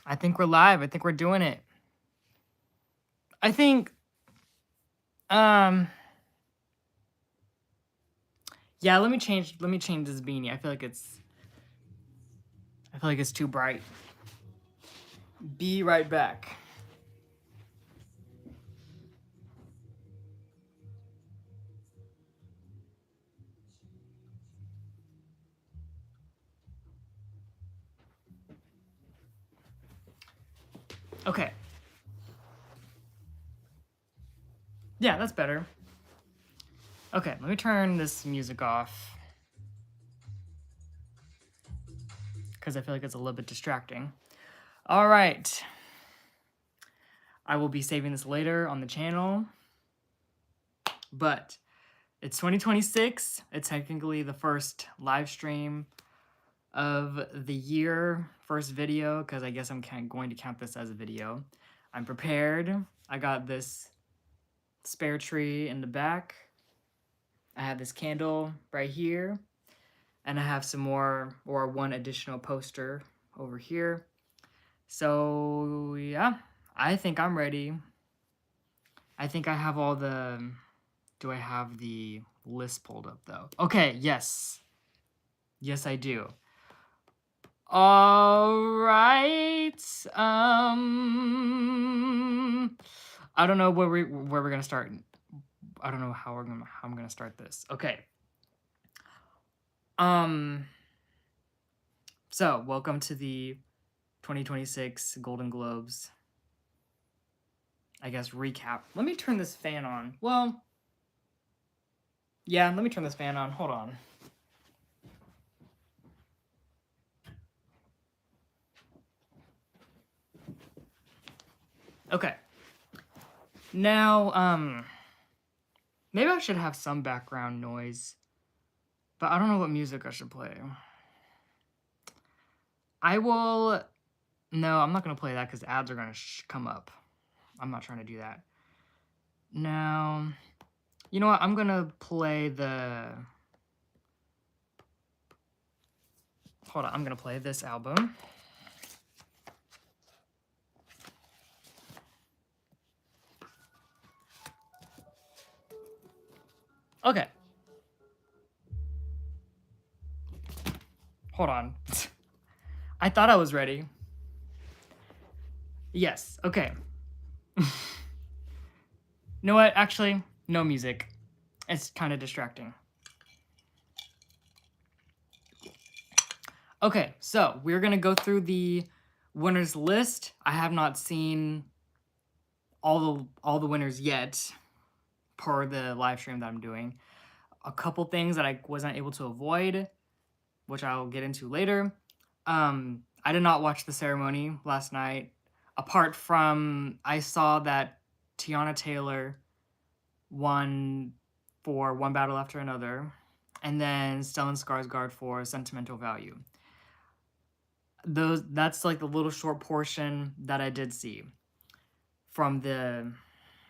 I think we're live. I think we're doing it. I think, um, yeah, let me change this beanie. I feel like it's too bright. Be right back. Okay. Yeah, that's better. Okay, let me turn this music off because I feel like it's a little bit distracting. All right. I will be saving this later on the channel, but it's 2026. It's technically the first live stream of the year, first video, because I guess I'm going to count this as a video. I'm prepared. I got this spare tree in the back. I have this candle right here, and I have some more, or one additional poster over here. So yeah, I think I'm ready. I think I have all the, do I have the list pulled up though? Okay, yes. Yes, I do. All right. I don't know where we're gonna start. I don't know how I'm gonna start this. Okay. So welcome to the 2026 Golden Globes, I guess, recap. Let me turn this fan on. Well, yeah, let me turn this fan on. Hold on. Okay. Now, maybe I should have some background noise, but I don't know what music I should play. I will... No, I'm not going to play that because ads are going to come up. I'm not trying to do that. Now, you know what? I'm going to play the... Hold on, I'm going to play this album. Okay. Hold on. I thought I was ready. Yes, okay. You know what? Actually, no music. It's kind of distracting. Okay, so we're going to go through the winners list. I have not seen all the winners yet per the live stream that I'm doing. A couple things that I wasn't able to avoid, which I'll get into later. I did not watch the ceremony last night. Apart from, I saw that Tiana Taylor won for One Battle After Another, and then Stellan Skarsgård for Sentimental Value. That's like the little short portion that I did see from the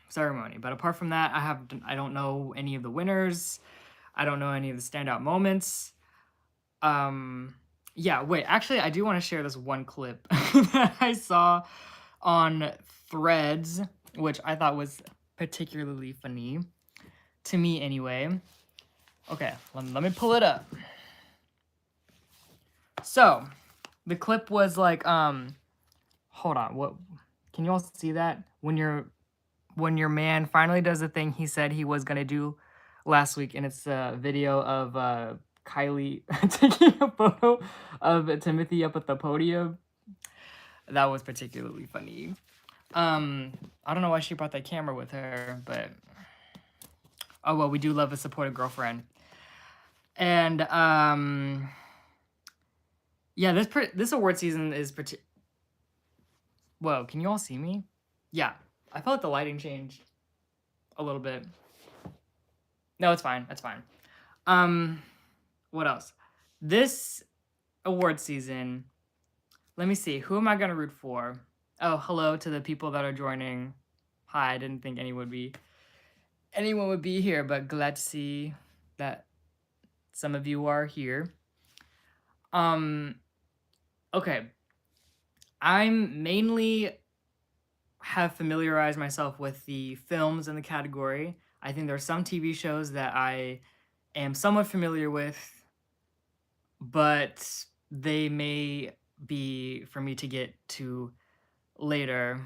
ceremony. But apart from that, I don't know any of the winners. I don't know any of the standout moments. Yeah, wait, actually, I do want to share this one clip that I saw on Threads, which I thought was particularly funny, to me anyway. Okay, let me pull it up. So, the clip was like, hold on, what, can you all see that? When your man finally does the thing he said he was gonna do last week, and it's a video of Kylie taking a photo of Timothy up at the podium. That was particularly funny. I don't know why she brought that camera with her, but oh well, we do love a supportive girlfriend. And yeah, this award season is Whoa, can you all see me? Yeah, I felt like the lighting changed a little bit. No, it's fine. It's fine. What else? This award season, let me see. Who am I gonna root for? Oh, hello to the people that are joining. Hi, I didn't think anyone would be here, but glad to see that some of you are here. Okay. I'm mainly have familiarized myself with the films in the category. I think there are some TV shows that I am somewhat familiar with, but they may be for me to get to later.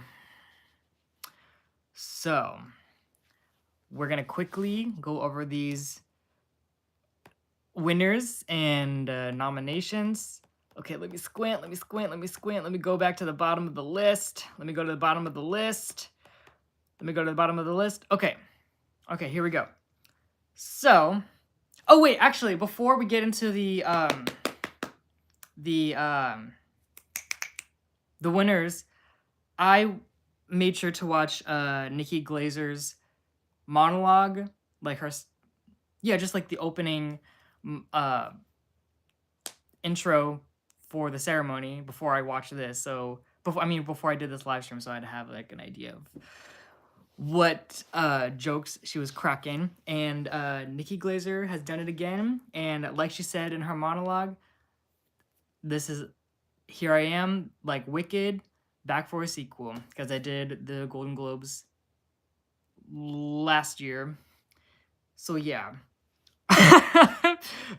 So, we're going to quickly go over these winners and nominations. Okay, let me squint, let me squint, let me squint. Let me go back to the bottom of the list. Let me go to the bottom of the list. Let me go to the bottom of the list. Okay. Okay, here we go. So, oh wait, actually, before we get into the winners, I made sure to watch Nikki Glazer's monologue, like her, yeah, just like the opening intro for the ceremony before I watched this. So before I did this live stream, so I had to have like an idea of what jokes she was cracking. And Nikki Glazer has done it again, and like she said in her monologue, this is here I am, like Wicked, back for a sequel, because I did the Golden Globes last year. So yeah.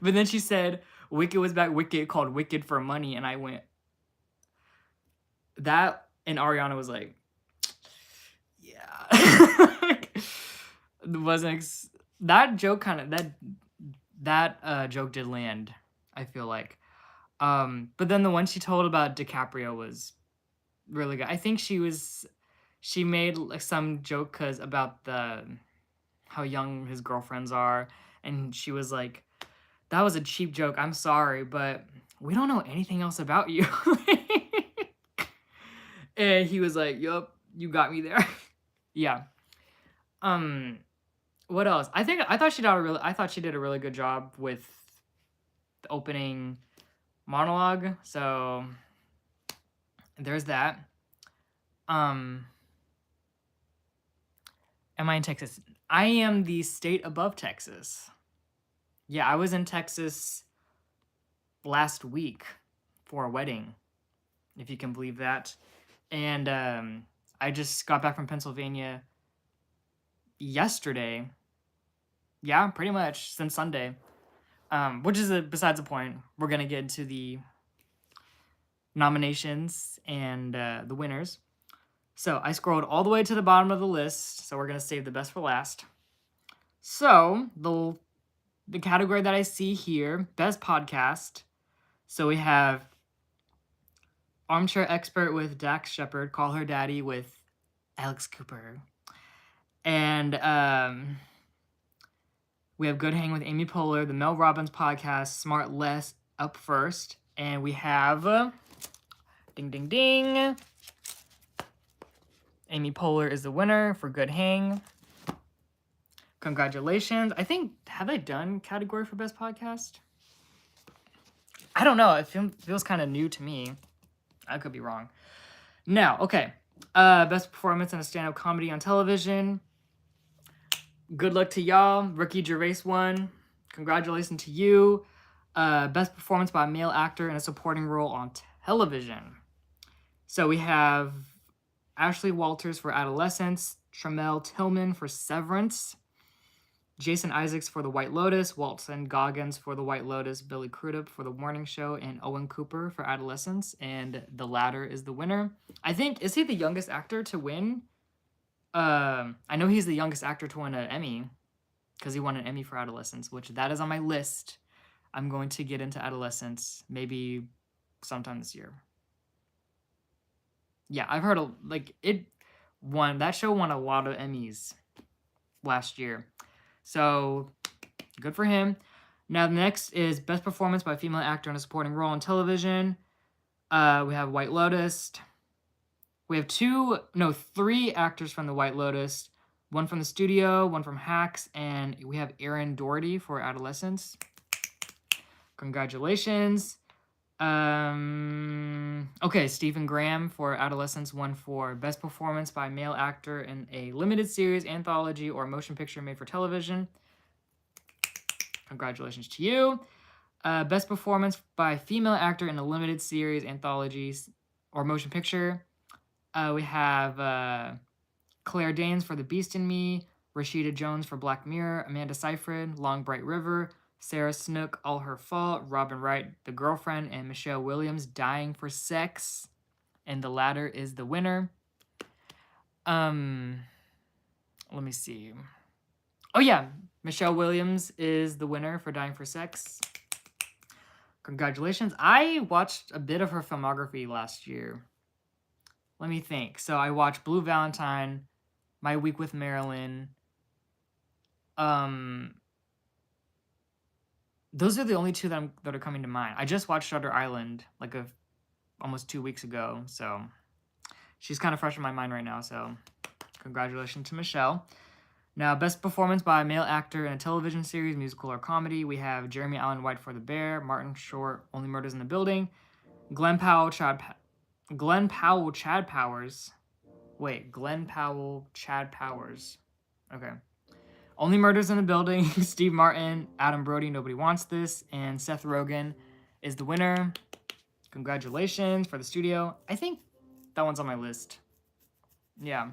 But then she said Wicked was back, Wicked called Wicked for Money, and I went that, and Ariana was like, yeah. That joke kind of that joke did land, I feel like. But then the one she told about DiCaprio was really good. I think she made like some joke about how young his girlfriends are, and she was like, that was a cheap joke, I'm sorry, but we don't know anything else about you. And he was like, yup, you got me there. Yeah. What else? I thought she did a really good job with the opening monologue. So there's that. Am I in Texas? I am the state above Texas. Yeah, I was in Texas last week for a wedding, if you can believe that. And I just got back from Pennsylvania yesterday. Yeah, pretty much since Sunday. Which is besides the point. We're gonna get into the nominations and the winners. So I scrolled all the way to the bottom of the list. So we're gonna save the best for last. So the category that I see here, best podcast. So we have Armchair Expert with Dax Shepard, Call Her Daddy with Alex Cooper, and we have Good Hang with Amy Poehler, the Mel Robbins podcast, Smart Less up first, and we have ding ding ding. Amy Poehler is the winner for Good Hang. Congratulations. I think, have I done category for best podcast? I don't know. It feels kind of new to me. I could be wrong. Now, okay. Best performance in a stand-up comedy on television. Good luck to y'all. Ricky Gervais won. Congratulations to you. Best performance by a male actor in a supporting role on television. So we have Ashley Walters for Adolescence, Tramel Tillman for Severance, Jason Isaacs for The White Lotus, Walton Goggins for The White Lotus, Billy Crudup for The Morning Show, and Owen Cooper for Adolescence, and the latter is the winner. I think, is he the youngest actor to win? I know he's the youngest actor to win an Emmy, because he won an Emmy for Adolescence, which that is on my list. I'm going to get into Adolescence maybe sometime this year. Yeah, I've heard that show won a lot of Emmys last year. So, good for him. Now, the next is Best Performance by a Female Actor in a Supporting Role on Television. We have White Lotus. We have 3 actors from The White Lotus. One from The Studio, one from Hacks, and we have Erin Doherty for Adolescence. Congratulations. Okay, Stephen Graham for Adolescence won for Best Performance by a Male Actor in a Limited Series, Anthology, or Motion Picture made for television. Congratulations to you. Best Performance by a Female Actor in a Limited Series, Anthologies, or motion picture. We have Claire Danes for The Beast in Me, Rashida Jones for Black Mirror, Amanda Seyfried, Long Bright River, Sarah Snook, All Her Fault, Robin Wright, The Girlfriend, and Michelle Williams, Dying for Sex. And the latter is the winner. Let me see. Oh yeah, Michelle Williams is the winner for Dying for Sex. Congratulations. I watched a bit of her filmography last year. Let me think. So I watched Blue Valentine, My Week with Marilyn. Those are the only two that are coming to mind. I just watched Shutter Island like almost 2 weeks ago, so she's kind of fresh in my mind right now. So congratulations to Michelle. Now, best performance by a male actor in a television series, musical, or comedy. We have Jeremy Allen White for The Bear, Martin Short, Only Murders in the Building, Glenn Powell, Chad Powers. Wait, Glenn Powell, Chad Powers. Okay. Only Murders in the Building, Steve Martin, Adam Brody, Nobody Wants This, and Seth Rogen is the winner. Congratulations for the studio. I think that one's on my list. Yeah.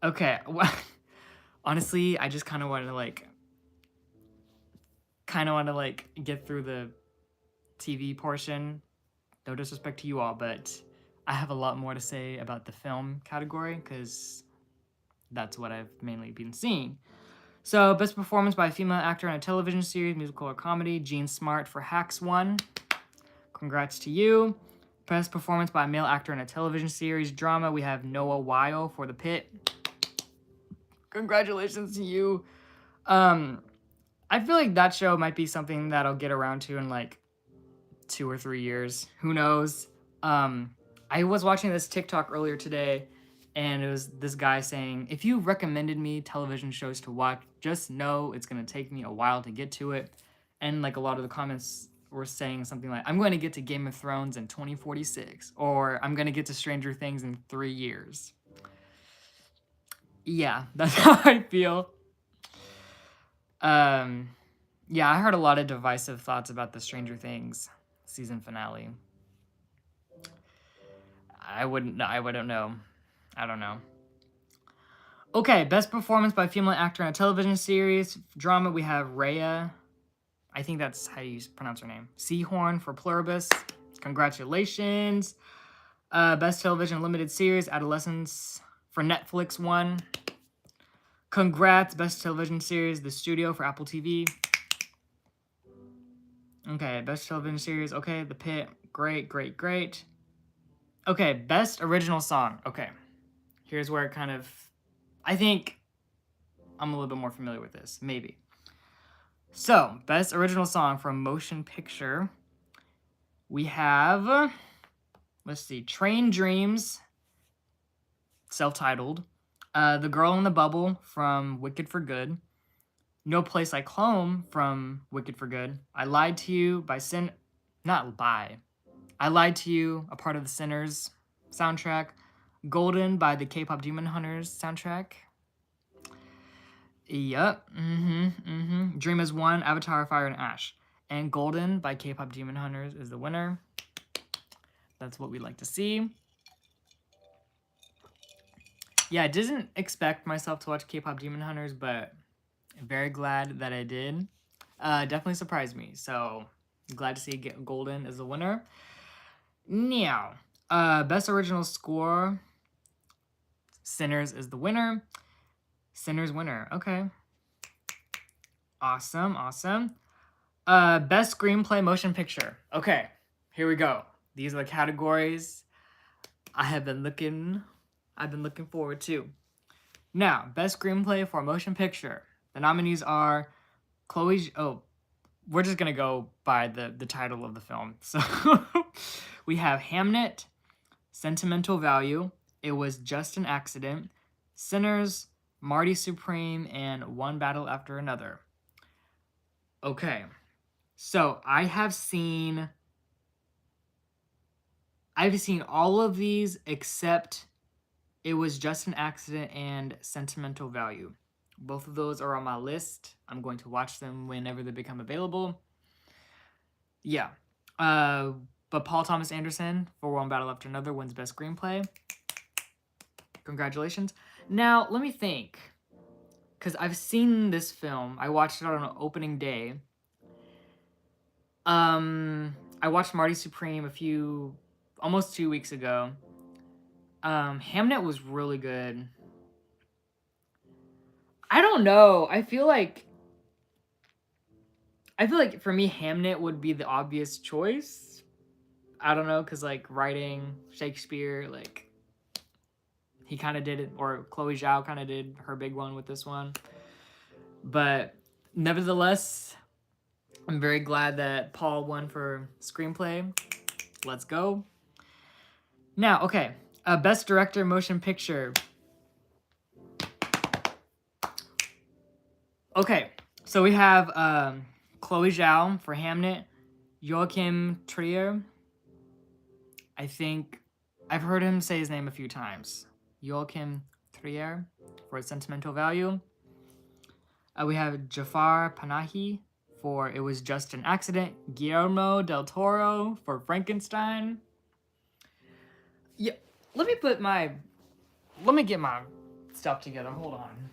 Okay. Honestly, I just kind of want to get through the TV portion. No disrespect to you all, but I have a lot more to say about the film category because that's what I've mainly been seeing. So, best performance by a female actor in a television series, musical, or comedy. Jean Smart for Hacks won. Congrats to you. Best performance by a male actor in a television series, drama. We have Noah Weil for The Pit. Congratulations to you. I feel like that show might be something that I'll get around to in like 2 or 3 years. Who knows? I was watching this TikTok earlier today, and it was this guy saying, if you recommended me television shows to watch, just know it's going to take me a while to get to it. And like a lot of the comments were saying something like, I'm going to get to Game of Thrones in 2046, or I'm going to get to Stranger Things in 3 years. Yeah, that's how I feel. Yeah, I heard a lot of divisive thoughts about the Stranger Things season finale. I don't know. Okay, best performance by a female actor in a television series. Drama, we have Rhea. I think that's how you pronounce her name. Seahorn for Pluribus. Congratulations. Best television limited series, Adolescence for Netflix won. Congrats. Best television series, The Studio for Apple TV. Okay, best television series. Okay, The Pit. Great. Okay, best original song. Okay, here's where it kind of... I think I'm a little bit more familiar with this. Maybe. So, best original song from Motion Picture. We have... Let's see. Train Dreams. Self-titled. The Girl in the Bubble from Wicked for Good. No Place Like Home from Wicked for Good. I Lied to You by I Lied to You, a part of the Sinners soundtrack. Golden by the K-pop Demon Hunters soundtrack. Yep. Dream is One, Avatar, Fire and Ash. And Golden by K-pop Demon Hunters is the winner. That's what we like to see. Yeah, I didn't expect myself to watch K-pop Demon Hunters, but I'm very glad that I did. Definitely surprised me, so glad to see Golden is the winner. Now, best original score, Sinners is the winner. Sinners winner, okay. Awesome. Best screenplay motion picture. Okay, here we go. These are the categories I've been looking forward to. Now, best screenplay for a motion picture. The nominees are we're just gonna go by the title of the film. So we have Hamnet, Sentimental Value, It Was Just an Accident, Sinners, Marty Supreme, and One Battle After Another. Okay, so I've seen all of these except It Was Just an Accident and Sentimental Value. Both of those are on my list. I'm going to watch them whenever they become available. Yeah. But Paul Thomas Anderson for One Battle After Another wins Best Screenplay. Congratulations. Now, let me think. Because I've seen this film. I watched it on opening day. I watched Marty Supreme almost 2 weeks ago. Hamnet was really good. I don't know. I feel like for me, Hamnet would be the obvious choice. I don't know, because, like, writing Shakespeare, like, he kind of did it, or Chloe Zhao kind of did her big one with this one. But nevertheless, I'm very glad that Paul won for screenplay. Let's go. Now, okay, Best Director Motion Picture. Okay, so we have Chloe Zhao for Hamnet, Joachim Trier. I think I've heard him say his name a few times. Joachim Trier for Sentimental Value. We have Jafar Panahi for It Was Just an Accident. Guillermo del Toro for Frankenstein. Yeah, let me get my stuff together. Hold on.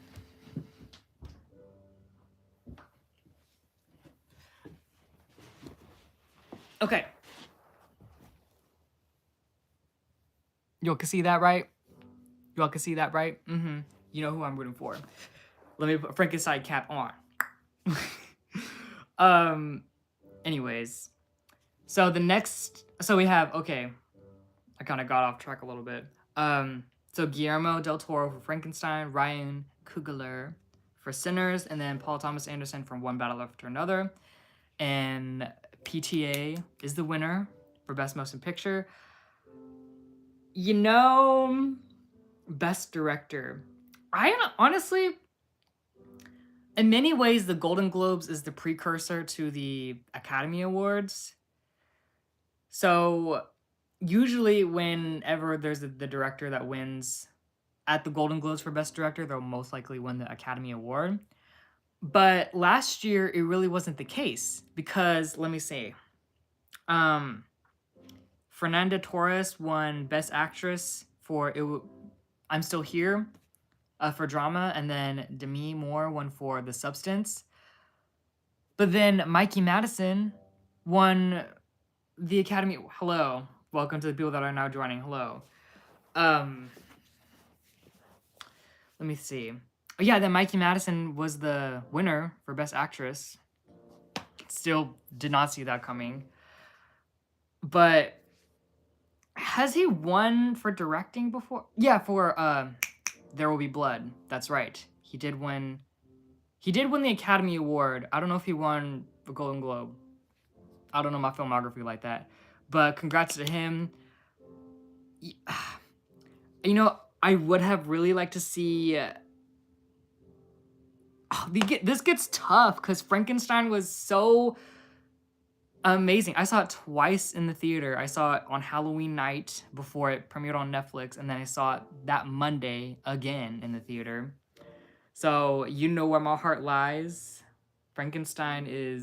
Okay. You all can see that, right? You all can see that, right? Mm-hmm. You know who I'm rooting for. Let me put Frankenstein cap on. Anyways. So we have, okay. I kind of got off track a little bit. So Guillermo del Toro for Frankenstein, Ryan Coogler for Sinners, and then Paul Thomas Anderson from One Battle After Another. And PTA is the winner for Best Motion Picture. You know, Best Director. Honestly, in many ways, the Golden Globes is the precursor to the Academy Awards. So usually whenever there's the director that wins at the Golden Globes for Best Director, they'll most likely win the Academy Award. But last year, it really wasn't the case because, let me see. Fernanda Torres won Best Actress for I'm Still Here for drama, and then Demi Moore won for The Substance. But then Mikey Madison won the Academy. Hello. Welcome to the people that are now joining. Hello. Let me see. Oh, yeah, then Mikey Madison was the winner for Best Actress. Still did not see that coming. But has he won for directing before? Yeah, for There Will Be Blood. That's right. He did win the Academy Award. I don't know if he won the Golden Globe. I don't know my filmography like that. But congrats to him. You know, I would have really liked to see... this gets tough because Frankenstein was so amazing. I saw it twice in the theater. I saw it on Halloween night before it premiered on Netflix, and then I saw it that Monday again in the theater. So you know where my heart lies. Frankenstein it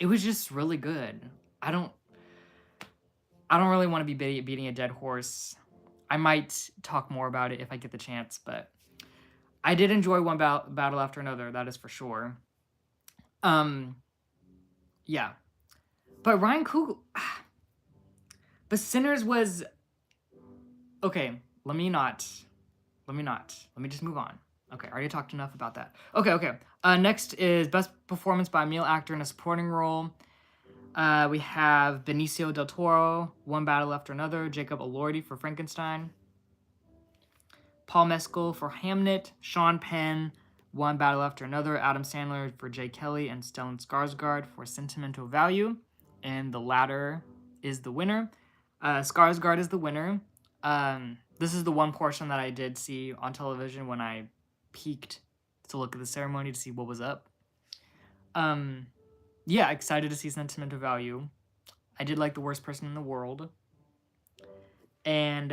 was just really good. I don't really want to be beating a dead horse. I might talk more about it if I get the chance, but I did enjoy One Battle After Another, that is for sure. Yeah. But Ryan Coogler... But Sinners was... Okay, let me just move on. Okay, I already talked enough about that. Okay. Next is Best Performance by a Male Actor in a Supporting Role. We have Benicio del Toro, One Battle After Another, Jacob Elordi for Frankenstein, Paul Mescal for Hamnet, Sean Penn, One Battle After Another, Adam Sandler for Jay Kelly, and Stellan Skarsgård for Sentimental Value. And the latter is the winner. Skarsgård is the winner. This is the one portion that I did see on television when I peeked to look at the ceremony to see what was up. Yeah, excited to see Sentimental Value. I did like The Worst Person in the World. And,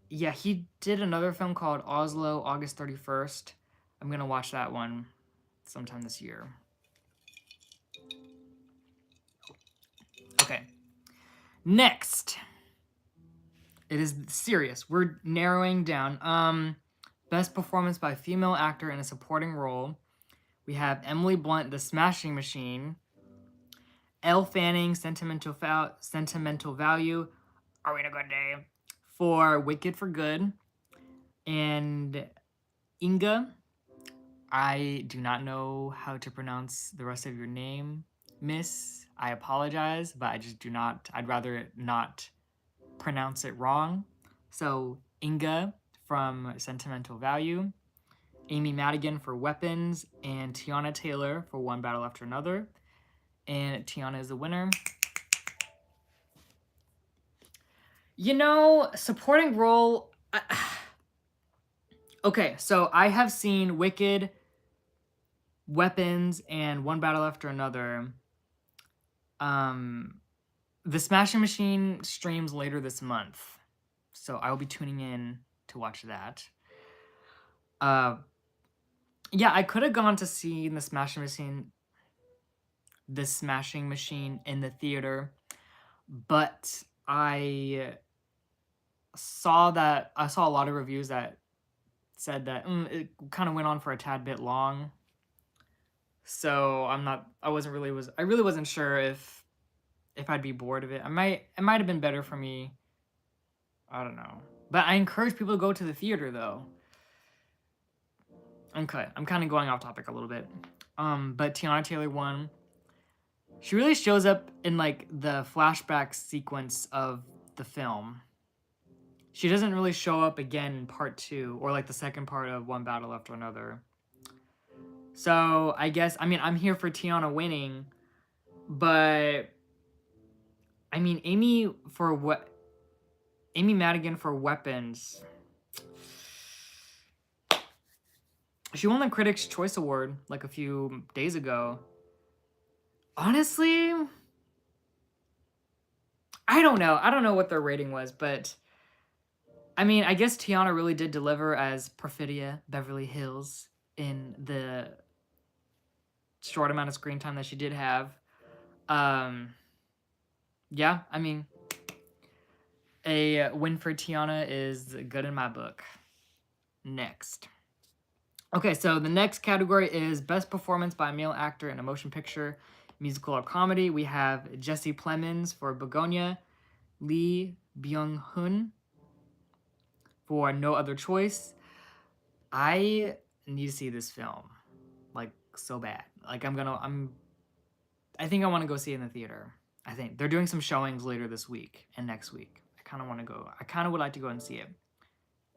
yeah, he did another film called Oslo, August 31st. I'm going to watch that one sometime this year. Okay. Next. It is serious. We're narrowing down. Best performance by female actor in a supporting role. We have Emily Blunt, The Smashing Machine. Elle Fanning, Sentimental Value. Are we in a good day? For Wicked for Good. And Inga. I do not know how to pronounce the rest of your name, miss. I apologize, but I just do not. I'd rather not pronounce it wrong. So Inga from Sentimental Value, Amy Madigan for Weapons, and Tiana Taylor for One Battle After Another. And Tiana is the winner. You know, supporting role... Okay, so I have seen Wicked, Weapons, and One Battle After Another. The Smashing Machine streams later this month, so I will be tuning in to watch that. Yeah, I could have gone to see the Smashing Machine in the theater, but I saw a lot of reviews that said that it kind of went on for a tad bit long. So I really wasn't sure if I'd be bored of it. It might have been better for me. I don't know. But I encourage people to go to the theater though. Okay, I'm kind of going off topic a little bit. But Tiana Taylor won. She really shows up in like the flashback sequence of the film. She doesn't really show up again in part 2 or like the second part of One Battle After Another. So I guess, I mean, I'm here for Tiana winning, but I mean, Amy Madigan for Weapons. She won the Critics' Choice Award like a few days ago. Honestly, I don't know. I don't know what their rating was, but I mean, I guess Tiana really did deliver as Perfidia Beverly Hills in the short amount of screen time that she did have. Yeah, I mean, a win for Tiana is good in my book. Next. Okay, so the next category is Best Performance by a Male Actor in a Motion Picture, Musical, or Comedy. We have Jesse Plemons for Begonia, Lee Byung-hun for No Other Choice. I need to see this film, like, so bad. Like, I think I want to go see it in the theater. I think they're doing some showings later this week and next week. I kind of want to go. I kind of would like to go and see it.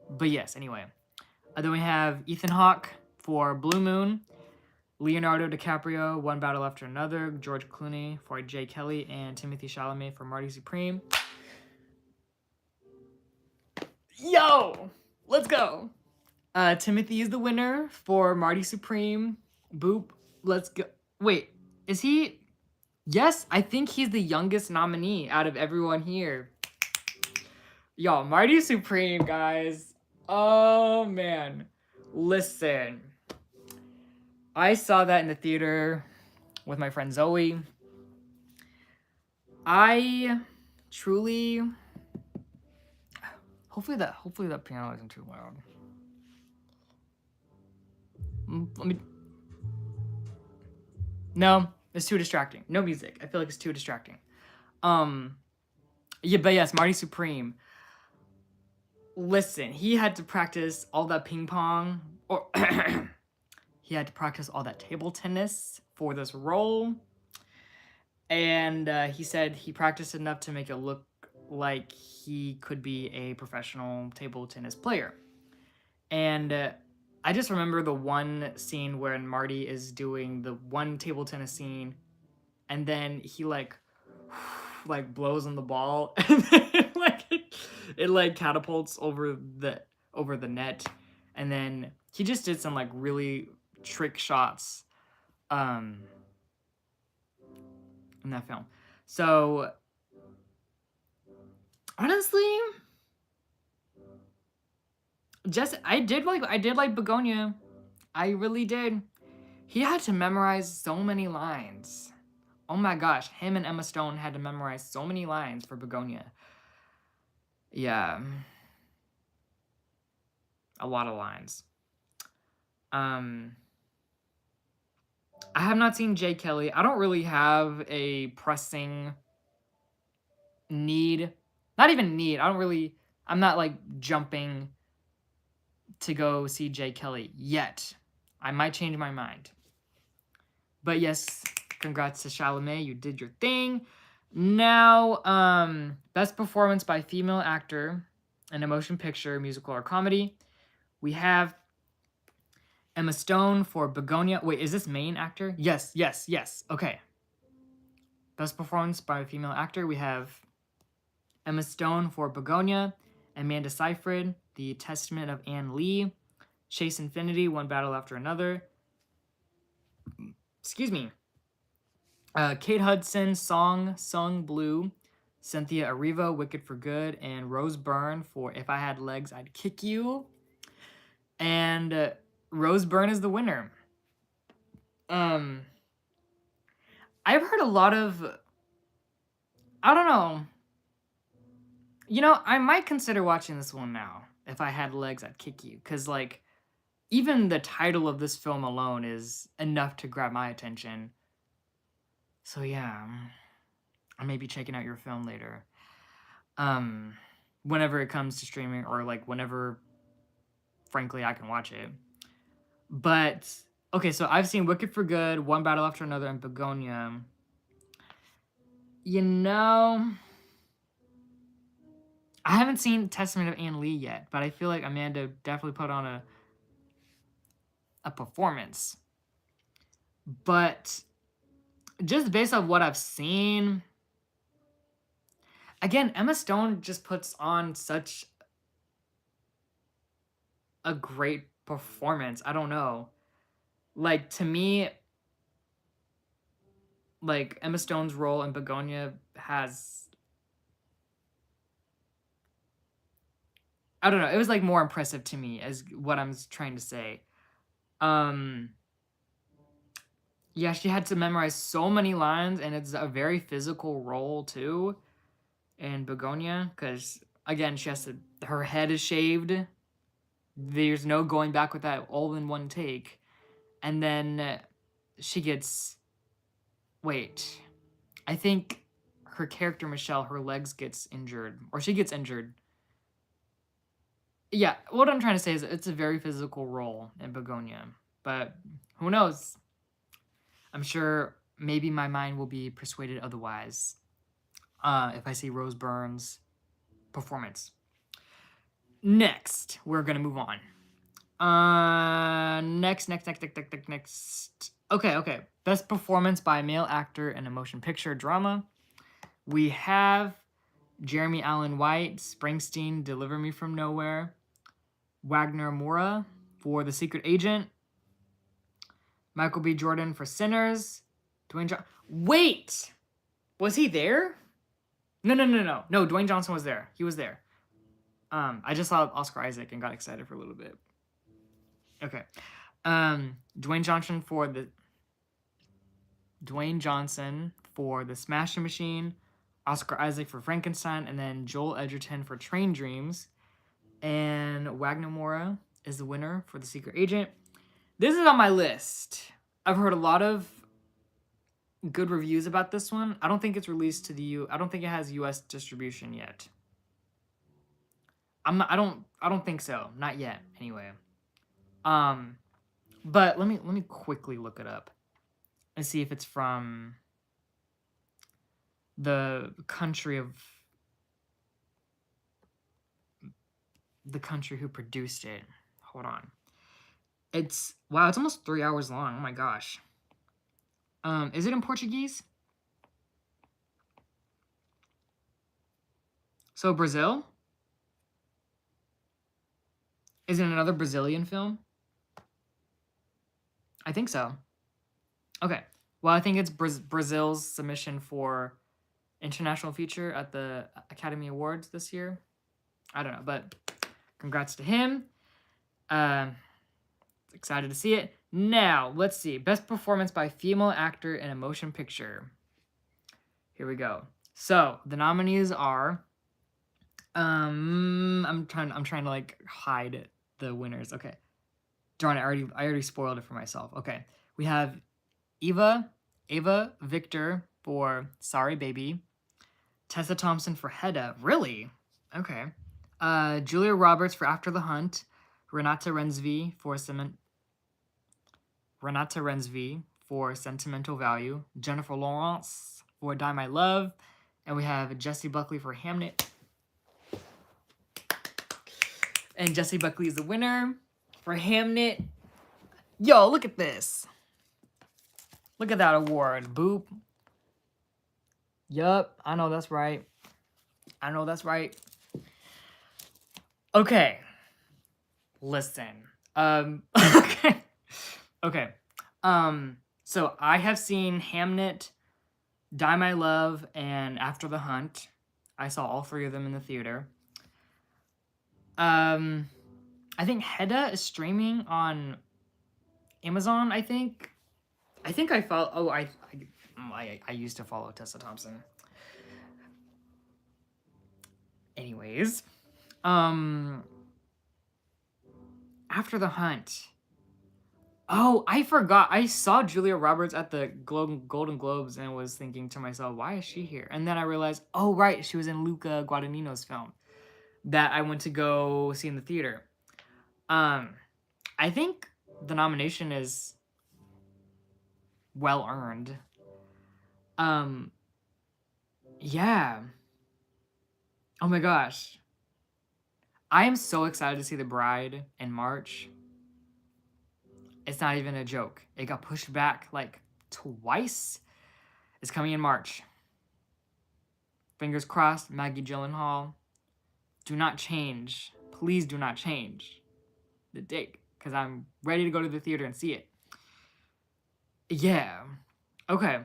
But yes, anyway. Then we have Ethan Hawke for Blue Moon, Leonardo DiCaprio, One Battle After Another, George Clooney for Jay Kelly, and Timothy Chalamet for Marty Supreme. Yo! Let's go! Timothy is the winner for Marty Supreme. Boop. Let's go. Wait, is he... Yes, I think he's the youngest nominee out of everyone here. Yo, Marty Supreme, guys. Oh, man. Listen. I saw that in the theater with my friend Zoe. I truly... Hopefully that piano isn't too loud. Let me... No, it's too distracting. No music. I feel like it's too distracting. Yeah, but yes, Marty Supreme. Listen, he had to practice all that ping pong, or he had to practice all that table tennis for this role. And he said he practiced enough to make it look like he could be a professional table tennis player. And I just remember the one scene where Marty is doing the one table tennis scene, and then he like blows on the ball, and then it catapults over the net, and then he just did some like really trick shots in that film. So honestly, I did like Begonia. I really did. He had to memorize so many lines. Oh my gosh, him and Emma Stone had to memorize so many lines for Begonia. Yeah. A lot of lines. I have not seen Jay Kelly. I don't really have a pressing need. Not even need. I'm not like jumping to go see Jay Kelly yet. I might change my mind. But yes, congrats to Chalamet. You did your thing. Now, best performance by female actor in a motion picture, musical, or comedy. We have Emma Stone for Begonia. Wait, is this main actor? Yes, yes, yes. Okay. Best performance by a female actor. We have Emma Stone for Begonia, Amanda Seyfried, The Testament of Anne Lee, Chase Infinity, One Battle After Another. Excuse me. Kate Hudson, Sung Blue, Cynthia Erivo, Wicked for Good, and Rose Byrne for If I Had Legs, I'd Kick You. And Rose Byrne is the winner. I've heard a lot of, I don't know. You know, I might consider watching this one now. If I Had Legs, I'd Kick You. Because, like, even the title of this film alone is enough to grab my attention. So, yeah. I may be checking out your film later. Whenever it comes to streaming, or, like, whenever, frankly, I can watch it. But, okay, so I've seen Wicked for Good, One Battle After Another, and Begonia. You know, I haven't seen Testament of Anne Lee yet, but I feel like Amanda definitely put on a performance. But just based on what I've seen, again, Emma Stone just puts on such a great performance. I don't know. Like, to me, like, Emma Stone's role in Begonia has, I don't know, it was, like, more impressive to me, as what I'm trying to say. Yeah, she had to memorize so many lines, and it's a very physical role, too, in Begonia, because, again, she has to, her head is shaved. There's no going back with that all in one take. And then she gets, wait, I think her character, Michelle, her legs gets injured, or she gets injured. Yeah, what I'm trying to say is it's a very physical role in Begonia, but who knows? I'm sure maybe my mind will be persuaded otherwise if I see Rose Byrne's performance. Next, we're gonna move on. Next. Okay. Best performance by a male actor in a motion picture drama. We have Jeremy Allen White, Springsteen, Deliver Me From Nowhere. Wagner Moura for The Secret Agent. Michael B. Jordan for Sinners. Dwayne Johnson. Wait! Was he there? No. No, Dwayne Johnson was there. He was there. I just saw Oscar Isaac and got excited for a little bit. Okay. Dwayne Johnson for The Smashing Machine. Oscar Isaac for Frankenstein. And then Joel Edgerton for Train Dreams. And Wagner Moura is the winner for The Secret Agent. This is on my list. I've heard a lot of good reviews about this one. I don't think it's released to I don't think it has US distribution yet. I don't think so. Not yet, anyway. But let me quickly look it up and see if it's from the country who produced it. Hold on. It's almost 3 hours long. Oh my gosh. Is it in Portuguese? So Brazil? Is it another Brazilian film? I think so. Okay. Well, I think it's Brazil's submission for international feature at the Academy Awards this year. I don't know, but congrats to him. Excited to see it. Now, let's see. Best performance by female actor in a motion picture. Here we go. So the nominees are I'm trying to like hide the winners. Okay. Darn it, I already spoiled it for myself. Okay. We have Ava Victor for Sorry Baby. Tessa Thompson for Hedda. Really? Okay. Julia Roberts for After the Hunt. Renata Rensvi for Sentimental Value. Jennifer Lawrence for Die My Love. And we have Jessie Buckley for Hamnet. And Jessie Buckley is the winner for Hamnet. Yo, look at this. Look at that award. Boop. Yup, I know that's right. I know that's right. Okay. Listen. Okay. Okay. So I have seen Hamnet, Die My Love, and After the Hunt. I saw all three of them in the theater. I think Hedda is streaming on Amazon, I think. I think I follow... Oh, I used to follow Tessa Thompson. Anyways. After the Hunt. Oh, I forgot. I saw Julia Roberts at the Golden Globes and was thinking to myself, why is she here? And then I realized, oh, right, she was in Luca Guadagnino's film that I went to go see in the theater. I think the nomination is well earned. Yeah. Oh my gosh. I am so excited to see The Bride in March. It's not even a joke. It got pushed back like twice. It's coming in March. Fingers crossed, Maggie Gyllenhaal. Do not change. Please do not change the date, because I'm ready to go to the theater and see it. Yeah. Okay.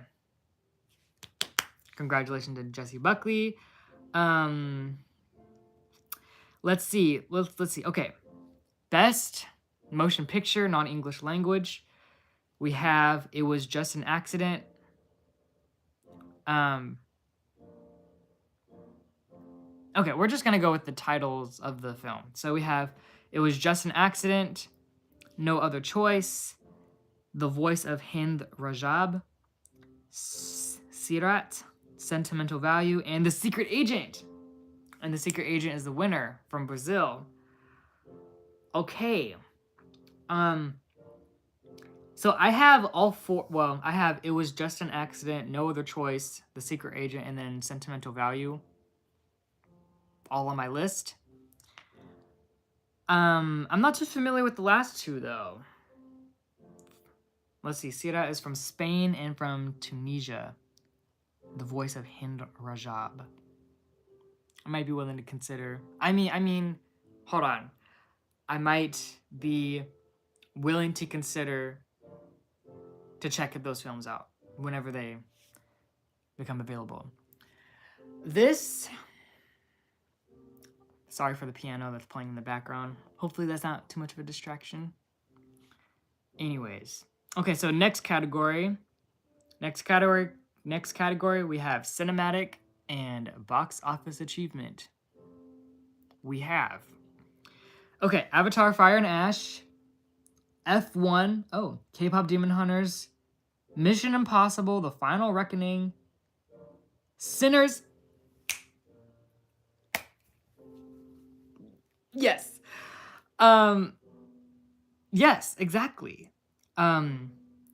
Congratulations to Jessie Buckley. Let's see. Let's see. Okay. Best motion picture, non-English language. We have It Was Just an Accident. Okay, we're just gonna go with the titles of the film. So we have It Was Just an Accident, No Other Choice, The Voice of Hind Rajab, Sirat, Sentimental Value, and The Secret Agent. And The Secret Agent is the winner from Brazil. Okay. So I have all four. Well, I have It Was Just an Accident, No Other Choice, The Secret Agent, and then Sentimental Value all on my list. I'm not too familiar with the last two, though. Let's see. Sira is from Spain and from Tunisia. The Voice of Hind Rajab. I might be willing to consider. I mean, hold on. I might be willing to consider to check those films out whenever they become available. Sorry for the piano that's playing in the background. Hopefully that's not too much of a distraction. Anyways. Okay, so next category, we have cinematic and box office achievement. We have, okay, Avatar Fire and Ash, F1, K-pop Demon Hunters, Mission Impossible, The Final Reckoning, Sinners. Yes. Yes, exactly.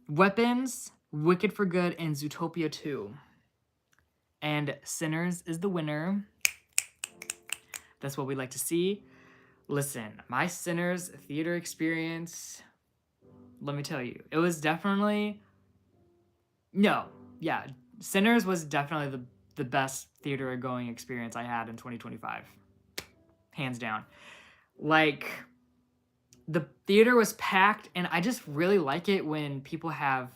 Weapons, Wicked for Good, and Zootopia 2. And Sinners is the winner. That's what we like to see. Listen, my Sinners theater experience, let me tell you, it was definitely... Sinners was definitely the best theater-going experience I had in 2025. Hands down. Like, the theater was packed, and I just really like it when people have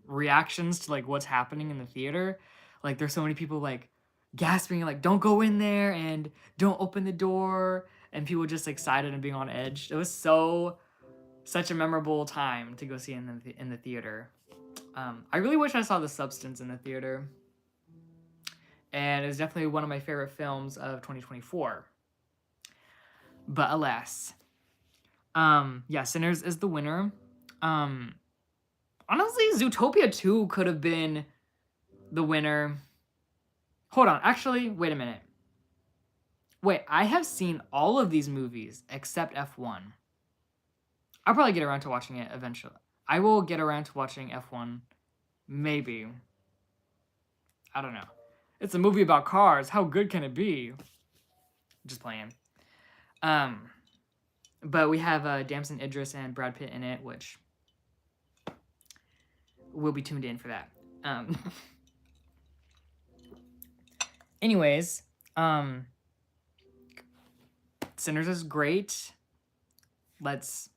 reactions to, like, what's happening in the theater. Like, there's so many people, like, gasping, like, don't go in there, and don't open the door, and people just excited and being on edge. It was such a memorable time to go see in the theater. I really wish I saw The Substance in the theater. and it's definitely one of my favorite films of 2024. But alas, yeah, Sinners is the winner. Honestly, Zootopia 2 could have been the winner. Hold on, actually, wait a minute. Wait, I have seen all of these movies except F1. I'll probably get around to watching it eventually. I will get around to watching F1. Maybe. I don't know. It's a movie about cars. How good can it be? Just playing. But we have Damson Idris and Brad Pitt in it, which we'll be tuned in for that. Anyways, Sinners is great. Let's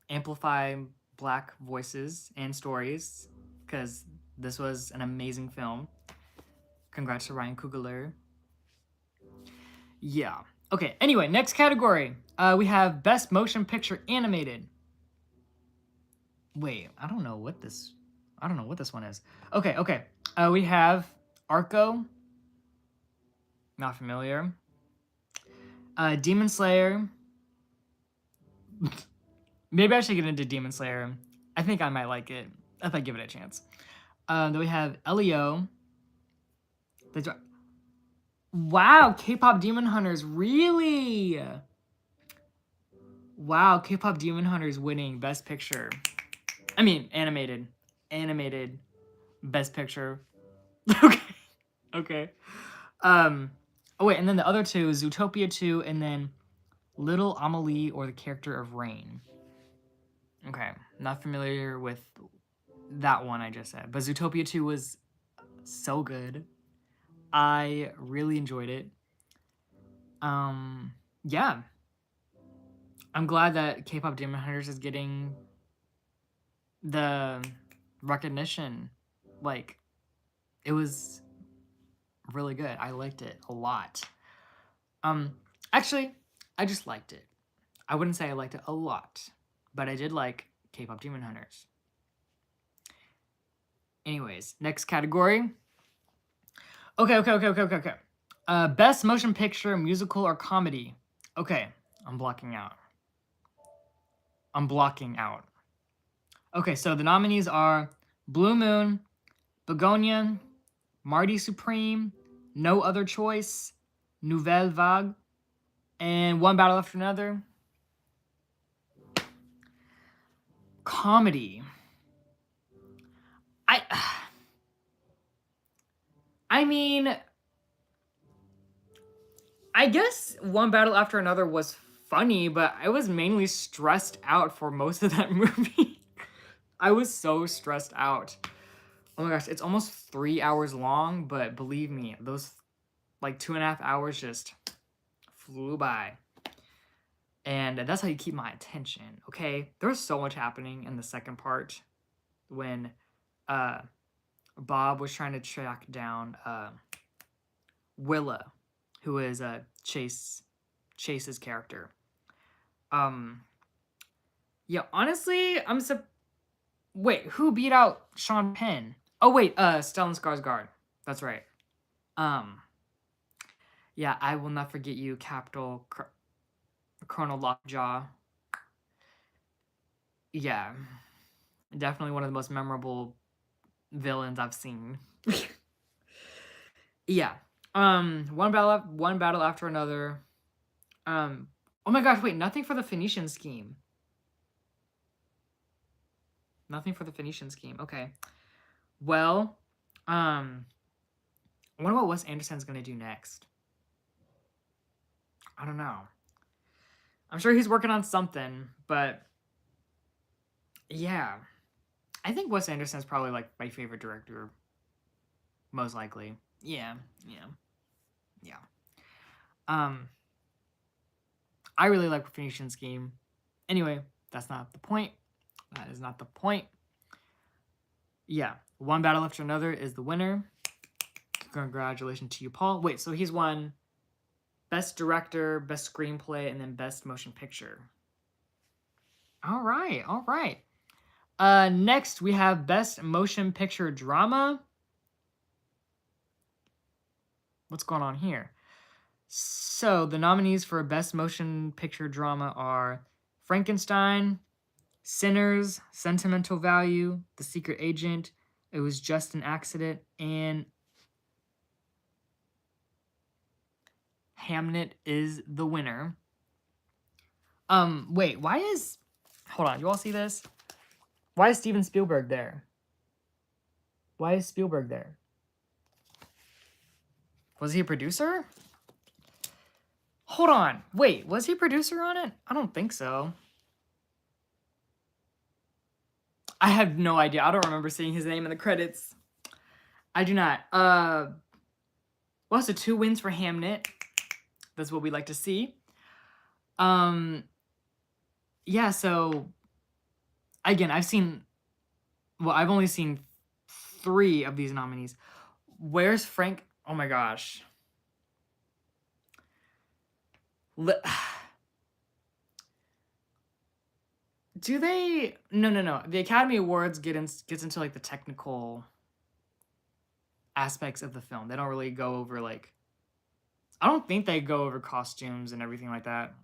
amplify Black voices and stories, because this was an amazing film. Congrats to Ryan Coogler. Yeah. Okay, anyway, next category. We have Best Motion Picture Animated. Wait, I don't know what this one is. Okay. We have Arco. Not familiar. Demon Slayer. Maybe I should get into Demon Slayer. I think I might like it if I give it a chance. Then we have Elio. Wow, K-pop Demon Hunters, really? Wow, K-pop Demon Hunters winning Best Picture. I mean, animated Best Picture. Okay. Oh wait, and then the other two is Zootopia 2 and then Little Amelie or the Character of Rain. Okay, not familiar with that one I just said, but Zootopia 2 was so good. I really enjoyed it. Yeah. I'm glad that K-pop Demon Hunters is getting the recognition. Like, it was really good. I liked it a lot. Actually, I just liked it. I wouldn't say I liked it a lot, but I did like K-pop Demon Hunters. Anyways, next category. Okay. Best Motion Picture, Musical, or Comedy. Okay, I'm blocking out. Okay, so the nominees are Blue Moon, Begonia, Marty Supreme, No Other Choice, Nouvelle Vague, and One Battle After Another. Comedy. I mean, I guess One Battle After Another was funny, but I was mainly stressed out for most of that movie. I was so stressed out. Oh my gosh, it's almost 3 hours long, but believe me, those like 2.5 hours just flew by. And that's how you keep my attention, okay? There was so much happening in the second part when Bob was trying to track down Willa, who is Chase's character. Yeah, honestly, wait, who beat out Sean Penn? Oh wait, Stellan Skarsgård. That's right. Yeah, I will not forget you, Capital Colonel Lockjaw. Yeah, definitely one of the most memorable villains I've seen. Yeah. One battle after another. Oh my gosh, wait, nothing for the Phoenician scheme. Nothing for the Phoenician scheme. Okay. Well, I wonder what Wes Anderson's gonna do next. I don't know. I'm sure he's working on something, but yeah. I think Wes Anderson's probably like my favorite director. Most likely. Yeah. I really like Phoenician Scheme. Anyway, that's not the point. That is not the point. Yeah, One Battle After Another is the winner. Congratulations to you, Paul. Wait, so he's won Best Director, Best Screenplay, and then Best Motion Picture. All right. Next, we have Best Motion Picture Drama. What's going on here? So the nominees for Best Motion Picture Drama are Frankenstein, Sinners, Sentimental Value, The Secret Agent, It Was Just an Accident, and Hamnet is the winner. Wait, why is... Hold on, you all see this? Why is Steven Spielberg there? Why is Spielberg there? Was he a producer? Hold on. Wait, was he a producer on it? I don't think so. I have no idea. I don't remember seeing his name in the credits. I do not. Well, so 2 wins for Hamnet. That's what we like to see. Yeah, so again, I've only seen 3 of these nominees. Where's Frank? Oh my gosh. Do they? No. The Academy Awards gets into like the technical aspects of the film. They don't really go over like... I don't think they go over costumes and everything like that.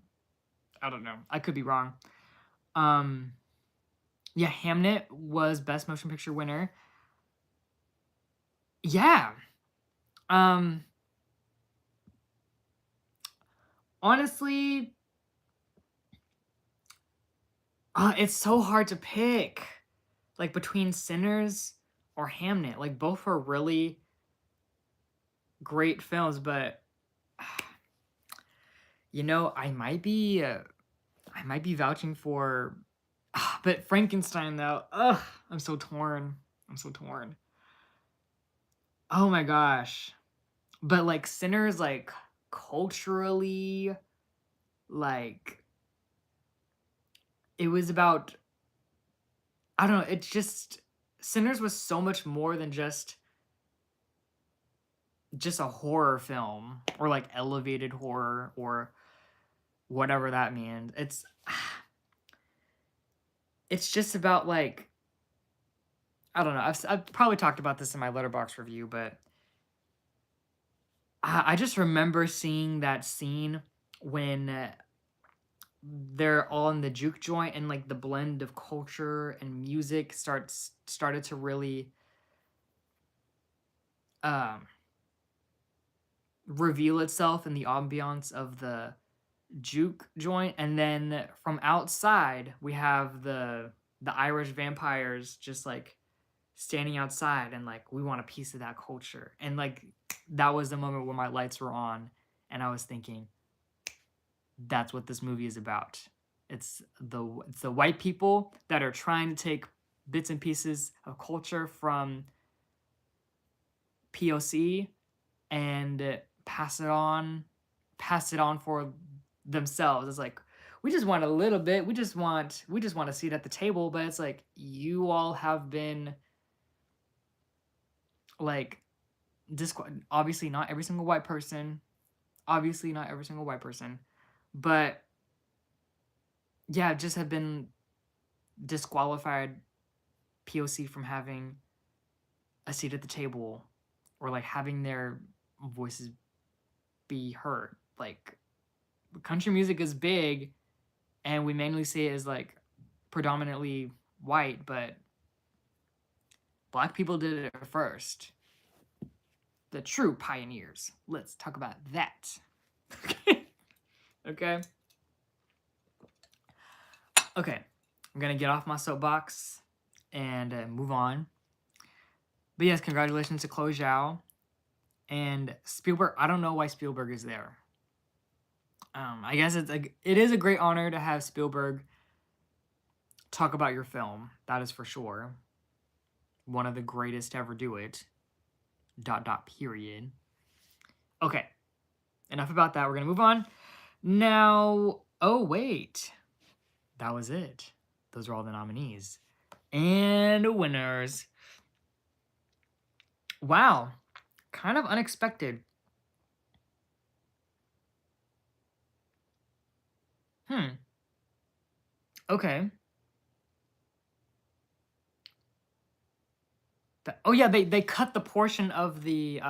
I don't know. I could be wrong. Yeah, Hamnet was Best Motion Picture winner. Yeah. Honestly, it's so hard to pick, like, between Sinners or Hamnet. Like, both are really great films, but you know, I might be vouching for... But Frankenstein, though, I'm so torn. Oh my gosh. But like Sinners, like culturally, like it was about... I don't know, it's just... Sinners was so much more than just a horror film, or like elevated horror, or whatever that means. It's just about like... I don't know. I've probably talked about this in my Letterboxd review, but I just remember seeing that scene when they're all in the juke joint, and like the blend of culture and music started to really reveal itself in the ambiance of the juke joint. And then from outside we have the Irish vampires just like standing outside, and like we want a piece of that culture. And like that was the moment where my lights were on, and I was thinking, that's what this movie is about. It's the white people that are trying to take bits and pieces of culture from POC and pass it on for themselves. It's like, we just want a little bit. We just want a seat at the table. But it's like, you all have been like obviously not every single white person. But yeah, just have been disqualified POC from having a seat at the table, or like having their voices be heard. Like, country music is big, and we mainly see it as like predominantly white, but Black people did it first. The true pioneers. Let's talk about that. Okay. I'm gonna get off my soapbox and move on. But yes, congratulations to Chloe Zhao and Spielberg. I don't know why Spielberg is there. I guess it is a great honor to have Spielberg talk about your film. That is for sure. One of the greatest to ever do it. ... Period. Okay. Enough about that. We're gonna move on. Now, oh wait. That was it. Those are all the nominees. And winners. Wow. Kind of unexpected. Okay. Oh yeah, they cut the portion of the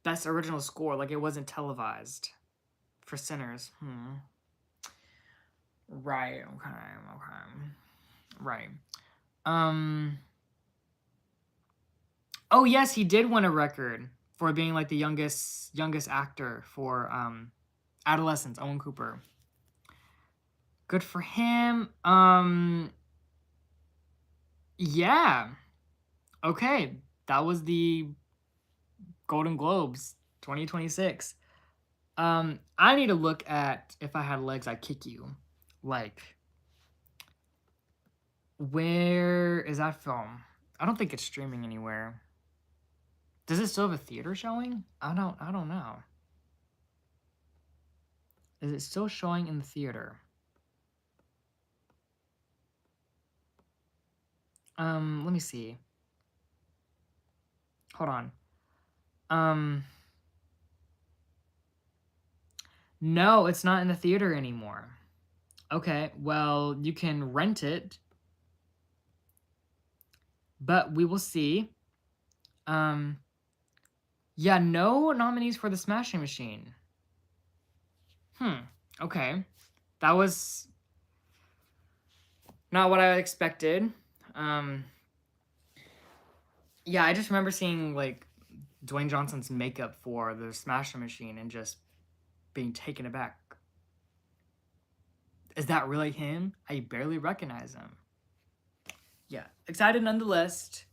Best original score, like it wasn't televised for Sinners. Right, okay. Right. Oh yes, he did win a record for being like the youngest actor for adolescents, Owen Cooper. Good for him. Yeah. Okay. That was the Golden Globes 2026. I need to look at If I Had Legs, I'd Kick You. Like, where is that film? I don't think it's streaming anywhere. Does it still have a theater showing? I don't know. Is it still showing in the theater? Let me see. Hold on. No, it's not in the theater anymore. Okay, well, you can rent it, but we will see. Yeah, no nominees for the Smashing Machine. Okay. That was not what I expected. Yeah, I just remember seeing, like, Dwayne Johnson's makeup for the Smashing Machine and just being taken aback. Is that really him? I barely recognize him. Yeah, excited nonetheless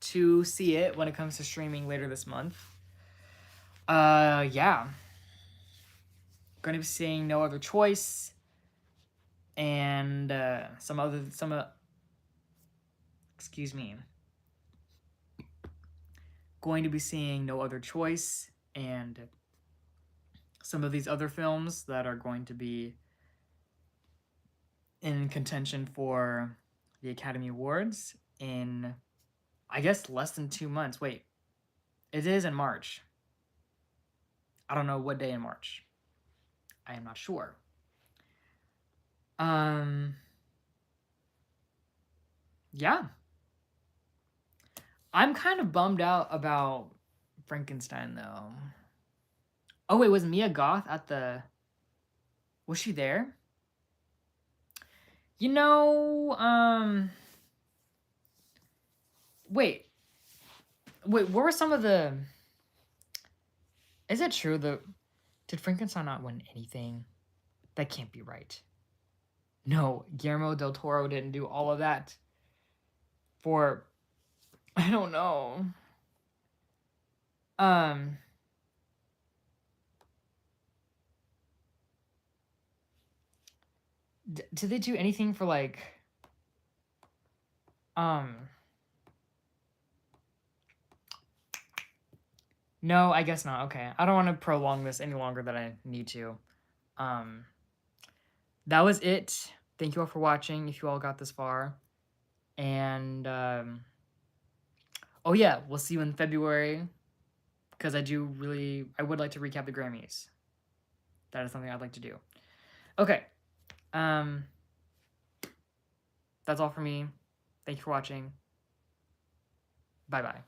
to see it when it comes to streaming later this month. Yeah. Gonna be seeing No Other Choice and excuse me. Going to be seeing No Other Choice and some of these other films that are going to be in contention for the Academy Awards in, I guess, less than 2 months. Wait, it is in March. I don't know what day in March. I am not sure. Yeah. I'm kind of bummed out about Frankenstein, though. Oh, wait, was Mia Goth at the... Was she there? You know, Wait, what were some of the... Is it true that... Did Frankenstein not win anything? That can't be right. No, Guillermo del Toro didn't do all of that for... I don't know. Did they do anything for, like... No, I guess not. Okay. I don't want to prolong this any longer than I need to. That was it. Thank you all for watching, if you all got this far. And, oh yeah, we'll see you in February, because I would like to recap the Grammys. That is something I'd like to do. Okay. That's all for me. Thank you for watching. Bye-bye.